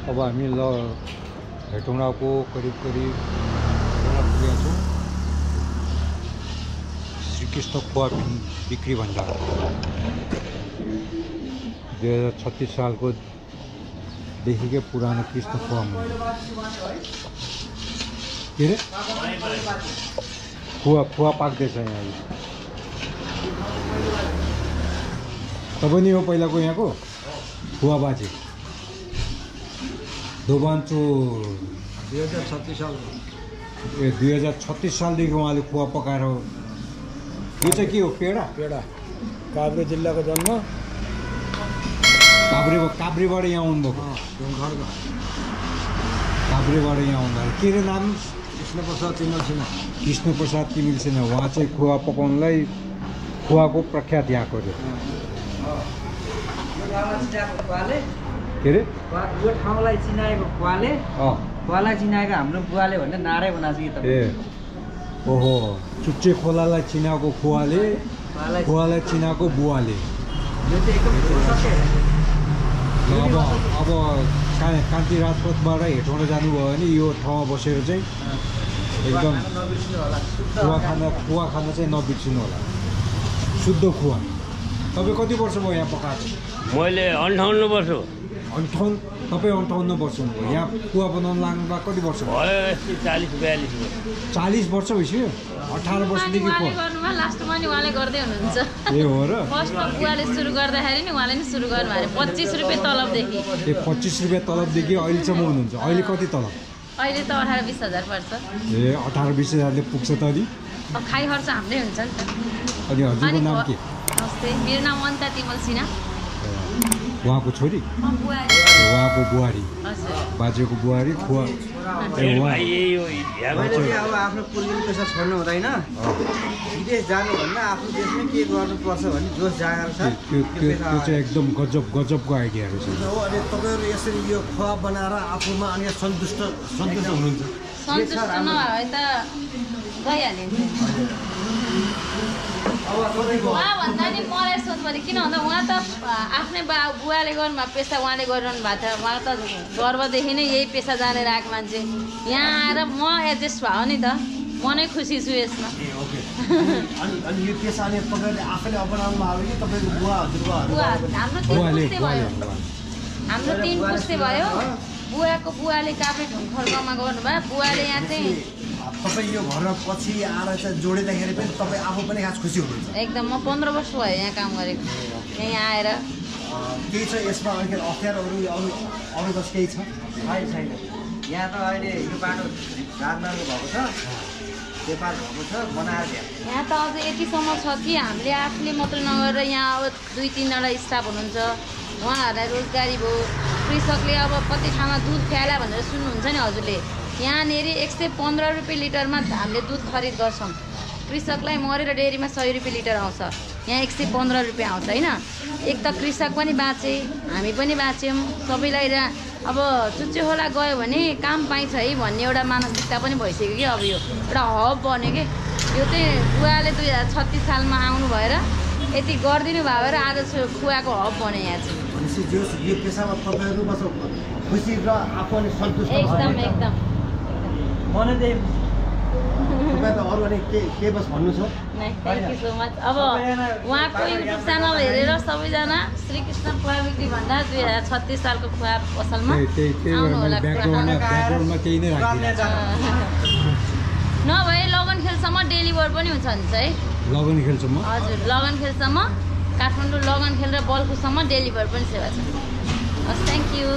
अब हामी ल हेटौँडाको करिब पुगेका छौँ। श्रीकृष्ण खोवा बिक्री भण्डार 2036 सालको देखिकै पुरानो कृष्ण खोवा मन्दिर। के अरे खोवा पाक्दैछ यहाँ। तपाईँ नि हो पहिलाको यहाँको खोवा बाजे दोभान्चो 2036 साल। 2036 सालदेखि उहाँले खोवा पकाएर। यो चाहिँ के हो? पेडा काभ्रे जिल्लाको जन्म। काभ्रेबाट यहाँ आउनुभएको। काभ्रेबाट यहाँ आउनुभयो। के अरे नाम? कृष्णप्रसाद तिमिल सिन्हा। कृष्णप्रसाद तिमिल सिन्हा। उहाँ चाहिँ खोवा पकाउनलाई खोवाको प्रख्यात यहाँको अरे। के अरे यो ठाउँलाई चिनाएको खोवालाई चिनाएको हाम्रो बुवाले भन्ने नारै बनाएको छ। ए ओहो, चुच्चे खोलालाई चिनाएको खोवाले, खोवालाई चिनाएको बुवाले। यो चाहिँ एकदम अब कान्ति राजपथबाट हेटौँडा जानुभयो भने यो ठाउँमा बसेर चाहिँ एकदम खोवा खान चाहिँ नबिर्सिनु होला। शुद्ध खोवा। तपाईँ कति वर्ष भयो यहाँ पकाएको? मैले 58 वर्ष। 58? तपाईँ 58 वर्ष हुनुभयो यहाँ खोवा बनाउनु लाग्नुभयो? कति वर्ष भयो? 40-42 वर्ष। 40 वर्ष भइसक्यो। 18 वर्षदेखि लास्टमा नि उहाँले गर्दै हुनुहुन्छ। ए हो र? फर्स्टमा बुवाले सुरु गर्दाखेरि नि उहाँले नि सुरु गर्नु भयो। 25 रुपियाँ तलबदेखि। ए 25 रुपियाँ तलबदेखि अहिलेसम्म हुनुहुन्छ। अहिले कति तलब? अहिले त 18-20 हजार पर्छ। ए 18-20 हजारले पुग्छ त अलि? अब खाइ खर्च हाम्रै हुन्छ नि त। अनि हजुरको नाम के? नमस्ते, मेरो नाम अनिता तिमल सिन्हा। उहाँको छोरी? उहाँको बुहारी, बाजेको बुहारी खोवा। अब आफ्नो पूर्वीको पेसा छोड्नु हुँदैन। विदेश जानुभन्दा आफ्नो देशमै के गर्नुपर्छ भन्ने जोस जागेर छ। त्यो चाहिँ एकदम गजबको आइडियाहरू छ। अनि तपाईँहरू यसरी यो खोवा बनाएर आफूमा अनि सन्तुष्ट हुनुहुन्छ? सन्तुष्ट नभए त गइहालिन्थ्यो। उहाँ भन्दा नि मलाई सोध्नु पऱ्यो किन भन्दा उहाँ त आफ्नै बुवाले गर्नुभएको पेसा उहाँले गरिरहनु भएको थियो। उहाँ त गर्वदेखि नै यही पेसा जानेर आएको मान्छे। यहाँ आएर म एडजस्ट भयो नि त। म नै खुसी छु यसमा। अनि यो पेसा अनि तपाईँले आफैले अपनाउनु भयो कि तपाईँको बुवा हजुरबुवाहरू? हाम्रो 3 पुस्ते भयो। बुवाको बुवाले काभ्रे ढुङ्खर्कमा गर्नुभयो। बुवाले यहाँ चाहिँ तपाईँ यो घरमा पछि आएर चाहिँ जोडिँदाखेरि पनि तपाईँ आफू पनि खास खुसी हुनुहुन्छ? एकदम। म 15 वर्ष भयो यहाँ काम गरेको। यहाँ आएर केही छ यसमा अलिकति अप्ठ्यारोहरू अरू त केही छ? छैन। यहाँ त अहिले यो बाटो राजमार्ग भएको छ, व्यापार भएको छ, बनाएर यहाँ त अझ यतिसम्म छ कि हामीले आफूले मात्र नगरेर यहाँ अब 2-3 वटा स्टाफ हुनुहुन्छ। उहाँहरूलाई रोजगारी भयो। कृषकले अब कति ठाउँमा दुध फ्याला भनेर सुन्नुहुन्छ नि हजुरले। यहाँनिर 115 रुपियाँ लिटरमा हामीले दुध खरिद गर्छौँ। कृषकलाई मरेर डेरीमा 100 रुपियाँ लिटर आउँछ। यहाँ 115 रुपियाँ आउँछ होइन। एक त कृषक पनि बाँचे, हामी पनि बाँच्यौँ। सबैलाई अब चुच्चे खोला गयो भने काम पाइन्छ है भन्ने एउटा मानसिकता पनि भइसक्यो कि। अब यो एउटा हब बन्यो कि। यो चाहिँ बुवाले 2036 सालमा आउनु भएर यति गरिदिनु भयो भएर आज खुवाको हब बन्यो यहाँ चाहिँ। यो पेसामा तपाईँहरू खुसी र आफू अनि सन्तुष्ट? एकदम। तपाईँ त अरू अनि के बस भन्नु छ? Thank you so much. अब उहाँको युट्युब च्यानल हेरेर सबैजना श्रीकृष्ण खोवा बिक्री भण्डार 2036 सालको खोवा पसलमा आउनु होला। नभए लगनखेलसम्म डेलिभर पनि हुन्छ है। लगनखेलसम्म? हजुर, लगनखेलसम्म। काठमाडौँ लगनखेल र बल्खुसम्म डेलिभर पनि सेवा छ। हस्, थ्याङ्क यू।